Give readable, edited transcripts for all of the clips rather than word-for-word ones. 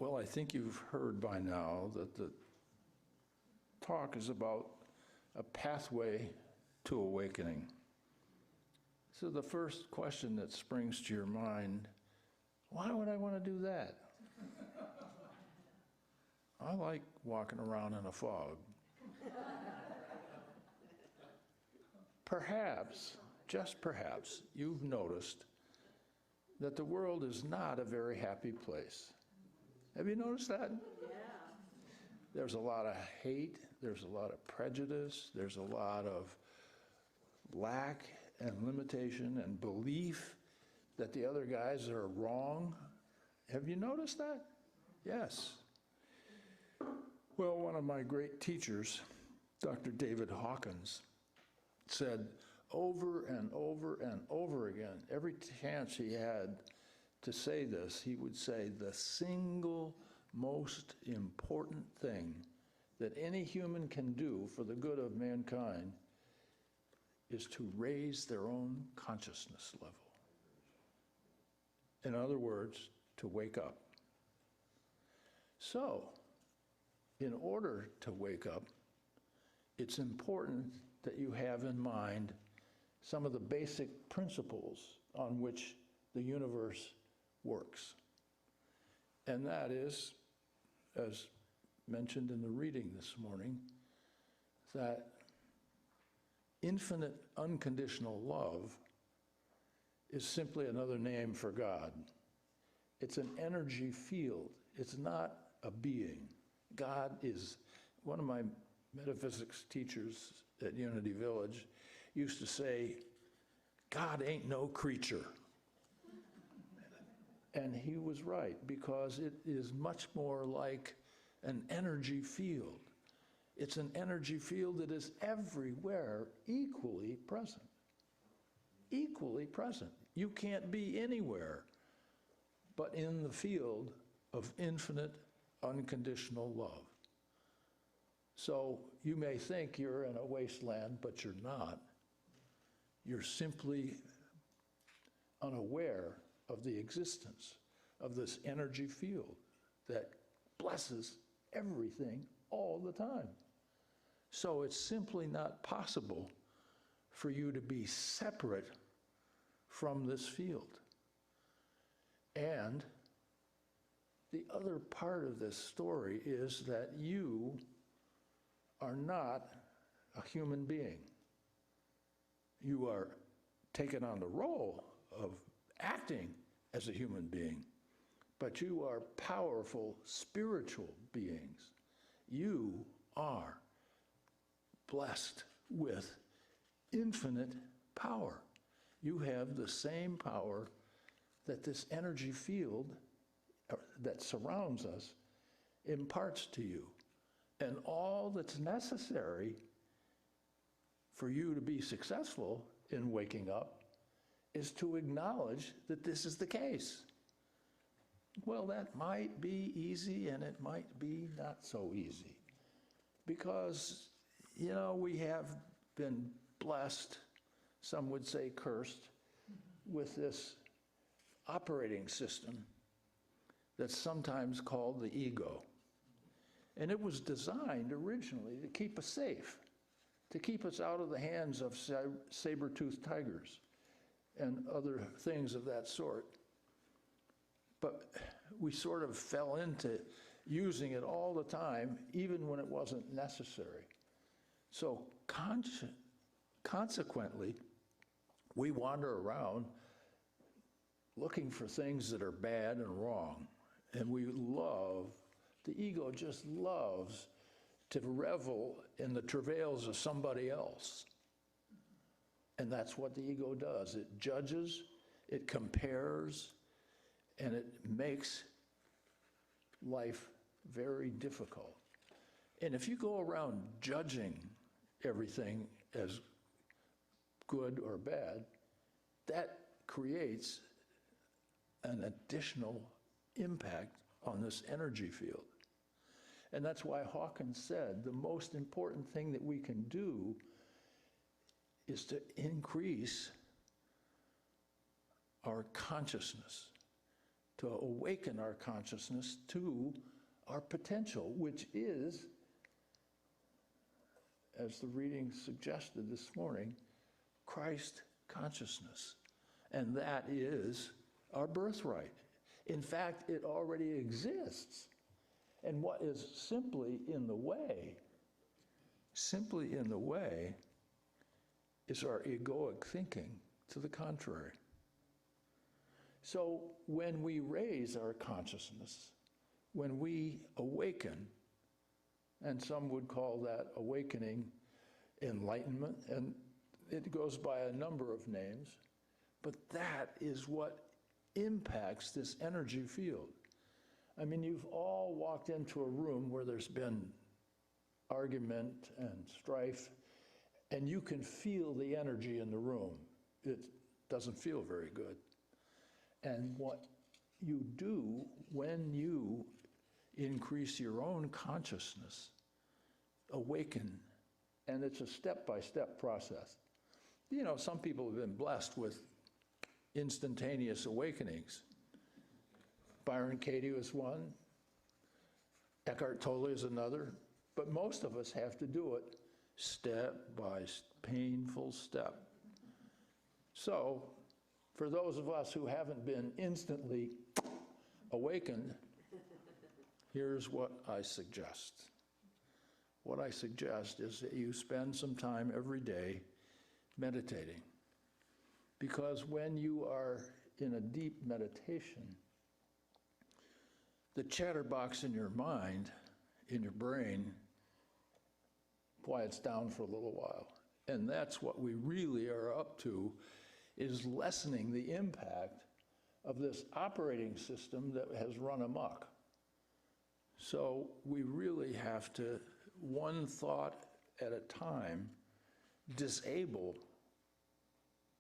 Well, I think you've heard by now that the talk is about a pathway to awakening. So the first question that springs to your mind, why would I want to do that? I like walking around in a fog. Perhaps, just perhaps, you've noticed that the world is not a very happy place. Have you noticed that? Yeah. There's a lot of hate, there's a lot of prejudice, there's a lot of lack and limitation and belief that the other guys are wrong. Have you noticed that? Yes. Well, one of my great teachers, Dr. David Hawkins, said over and over and over again, every chance he had to say this, he would say, the single most important thing that any human can do for the good of mankind is to raise their own consciousness level. In other words, to wake up. So, in order to wake up, it's important that you have in mind some of the basic principles on which the universe works. And that is, as mentioned in the reading this morning, that infinite unconditional love is simply another name for God. It's an energy field. It's not a being. God is, one of my metaphysics teachers at Unity Village used to say, God ain't no creature. And he was right, because it is much more like an energy field. It's an energy field that is everywhere equally present. Equally present. You can't be anywhere but in the field of infinite unconditional love. So you may think you're in a wasteland, but you're not. You're simply unaware of the existence of this energy field that blesses everything all the time. So it's simply not possible for you to be separate from this field. And the other part of this story is that you are not a human being. You are taken on the role of acting as a human being, but you are powerful spiritual beings. You are blessed with infinite power. You have the same power that this energy field that surrounds us imparts to you. And all that's necessary for you to be successful in waking up is to acknowledge that this is the case. Well, that might be easy and it might be not so easy. Because, you know, we have been blessed, some would say cursed, with this operating system that's sometimes called the ego. And it was designed originally to keep us safe, to keep us out of the hands of saber-toothed tigers and other things of that sort. But we sort of fell into using it all the time, even when it wasn't necessary. So consequently, we wander around looking for things that are bad and wrong. And we love, the ego just loves to revel in the travails of somebody else. And that's what the ego does. It judges, it compares, and it makes life very difficult. And if you go around judging everything as good or bad, that creates an additional impact on this energy field. And that's why Hawkins said the most important thing that we can do is to increase our consciousness, to awaken our consciousness to our potential, which is, as the reading suggested this morning, Christ consciousness. And that is our birthright. In fact, it already exists. And what is simply in the way is our egoic thinking to the contrary. So when we raise our consciousness, when we awaken, and some would call that awakening enlightenment, and it goes by a number of names, but that is what impacts this energy field. I mean, you've all walked into a room where there's been argument and strife, and you can feel the energy in the room. It doesn't feel very good. And what you do when you increase your own consciousness, awaken, and it's a step-by-step process. You know, some people have been blessed with instantaneous awakenings. Byron Katie was one, Eckhart Tolle is another, but most of us have to do it step by painful step. So, for those of us who haven't been instantly awakened, here's what I suggest. What I suggest is that you spend some time every day meditating. Because when you are in a deep meditation, the chatterbox in your mind, in your brain, quiets down for a little while. And that's what we really are up to, is lessening the impact of this operating system that has run amok. So we really have to, one thought at a time, disable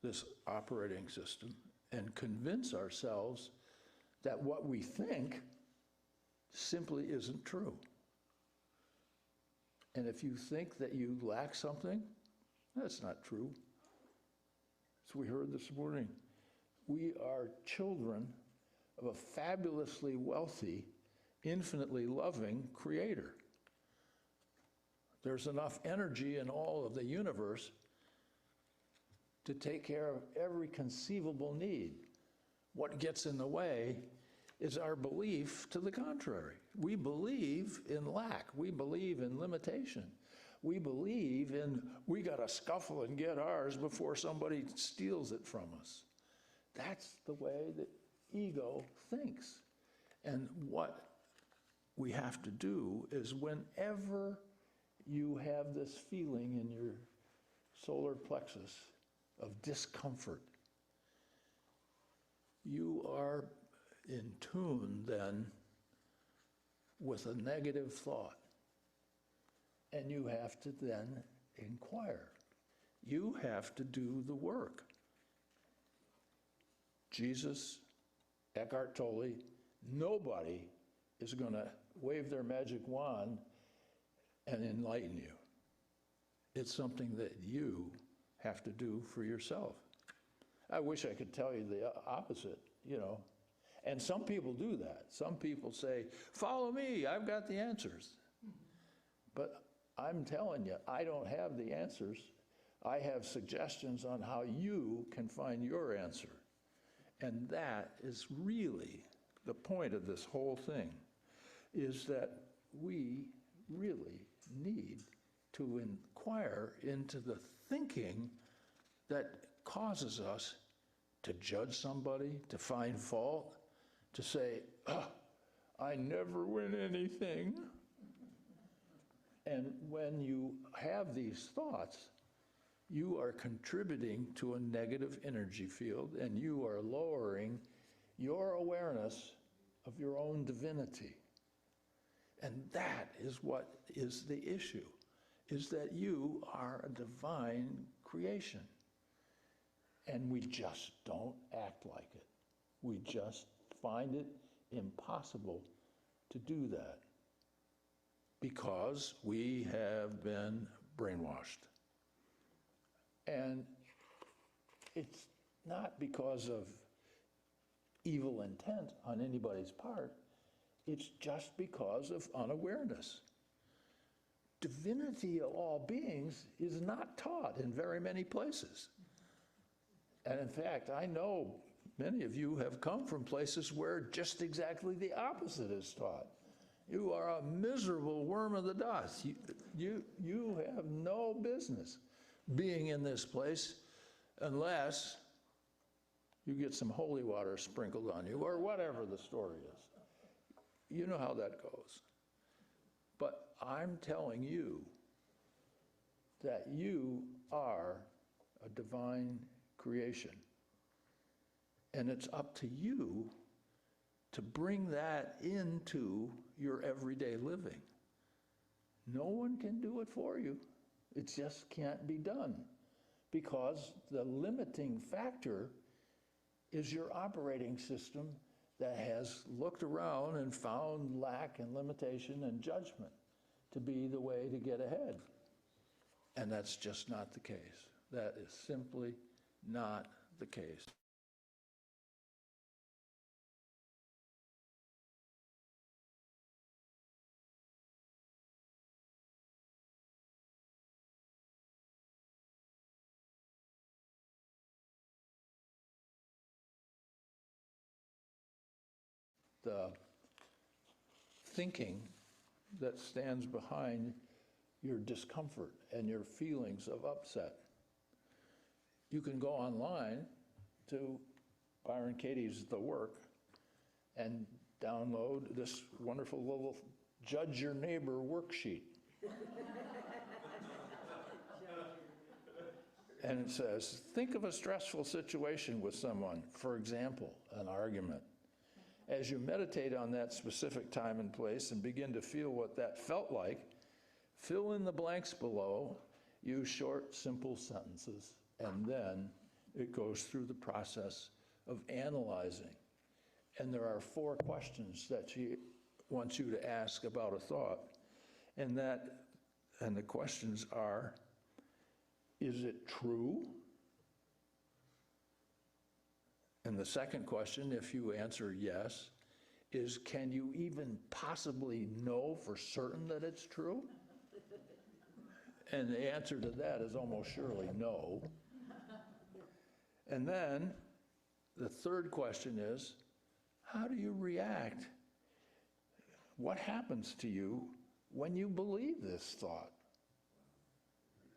this operating system and convince ourselves that what we think simply isn't true. And if you think that you lack something, that's not true. As we heard this morning, we are children of a fabulously wealthy, infinitely loving Creator. There's enough energy in all of the universe to take care of every conceivable need. What gets in the way is our belief to the contrary. We believe in lack. We believe in limitation. We believe in, we got to scuffle and get ours before somebody steals it from us. That's the way that ego thinks. And what we have to do is, whenever you have this feeling in your solar plexus of discomfort, you are in tune then with a negative thought. And you have to then inquire. You have to do the work. Jesus, Eckhart Tolle, nobody is going to wave their magic wand and enlighten you. It's something that you have to do for yourself. I wish I could tell you the opposite, you know. And some people do that. Some people say, follow me, I've got the answers. But I'm telling you, I don't have the answers. I have suggestions on how you can find your answer. And that is really the point of this whole thing, is that we really need to inquire into the thinking that causes us to judge somebody, to find fault, to say, I never win anything. And when you have these thoughts, you are contributing to a negative energy field, and you are lowering your awareness of your own divinity. And that is what is the issue, is that you are a divine creation. And we just don't act like it. We just find it impossible to do that because we have been brainwashed. And it's not because of evil intent on anybody's part. It's just because of unawareness. Divinity of all beings is not taught in very many places. And in fact, I know many of you have come from places where just exactly the opposite is taught. You are a miserable worm of the dust. You have no business being in this place unless you get some holy water sprinkled on you, or whatever the story is. You know how that goes. But I'm telling you that you are a divine creation. And it's up to you to bring that into your everyday living. No one can do it for you. It just can't be done, because the limiting factor is your operating system that has looked around and found lack and limitation and judgment to be the way to get ahead. And that's just not the case. That is simply not the case. The thinking that stands behind your discomfort and your feelings of upset. You can go online to Byron Katie's The Work and download this wonderful little Judge Your Neighbor worksheet. And it says, think of a stressful situation with someone, for example, an argument. As you meditate on that specific time and place and begin to feel what that felt like, fill in the blanks below, use short, simple sentences, and then it goes through the process of analyzing. And there are 4 questions that she wants you to ask about a thought. And the questions are, is it true? And the second question, if you answer yes, is can you even possibly know for certain that it's true? And the answer to that is almost surely no. And then the third question is, how do you react? What happens to you when you believe this thought?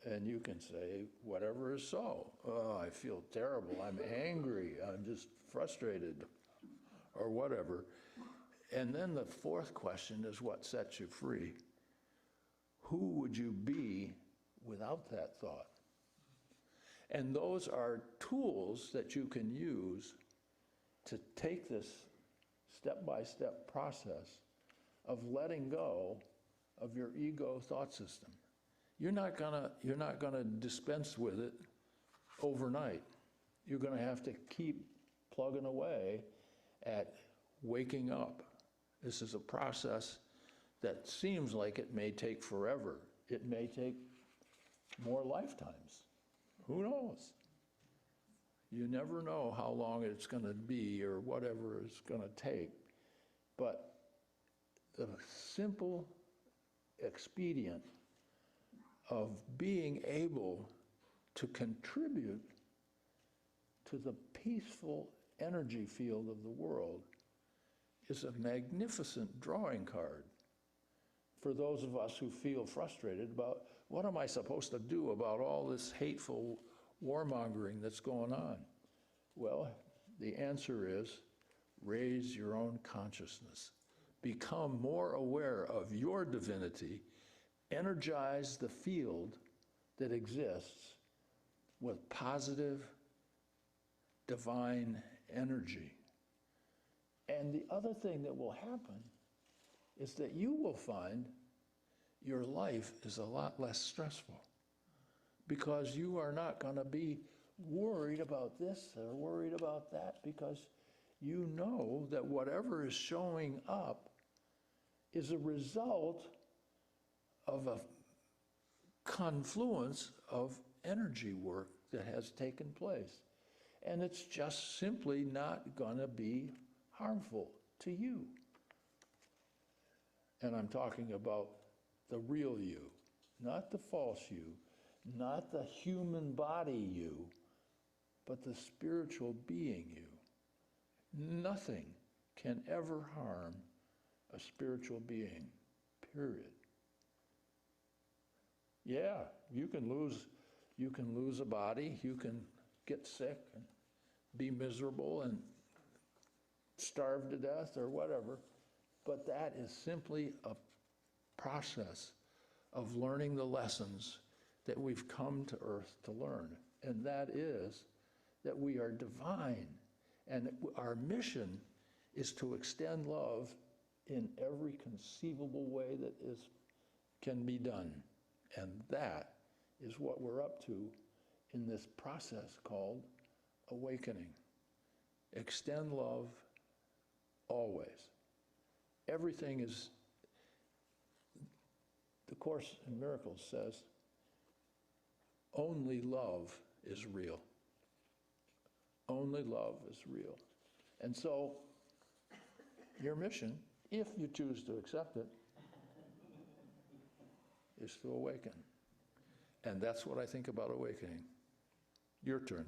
And you can say, whatever is so. Oh, I feel terrible, I'm angry, I'm just frustrated, or whatever. And then the fourth question is what sets you free. Who would you be without that thought? And those are tools that you can use to take this step-by-step process of letting go of your ego thought system. You're not gonna dispense with it overnight. You're gonna have to keep plugging away at waking up. This is a process that seems like it may take forever. It may take more lifetimes. Who knows? You never know how long it's gonna be or whatever it's gonna take. But the simple expedient of being able to contribute to the peaceful energy field of the world is a magnificent drawing card for those of us who feel frustrated about what am I supposed to do about all this hateful warmongering that's going on? Well, the answer is raise your own consciousness. Become more aware of your divinity. Energize the field that exists with positive, divine energy. And the other thing that will happen is that you will find your life is a lot less stressful, because you are not going to be worried about this or worried about that, because you know that whatever is showing up is a result of a confluence of energy work that has taken place. and it's just simply not going to be harmful to you. And I'm talking about the real you, not the false you, not the human body you, but the spiritual being you. Nothing can ever harm a spiritual being, period. Yeah, you can lose a body, you can get sick and be miserable and starve to death or whatever, but that is simply a process of learning the lessons that we've come to earth to learn. And that is that we are divine, and our mission is to extend love in every conceivable way that can be done. And that is what we're up to in this process called awakening. Extend love always. Everything is, the Course in Miracles says, only love is real. Only love is real. And so, your mission, if you choose to accept it, is to awaken. And that's what I think about awakening. Your turn.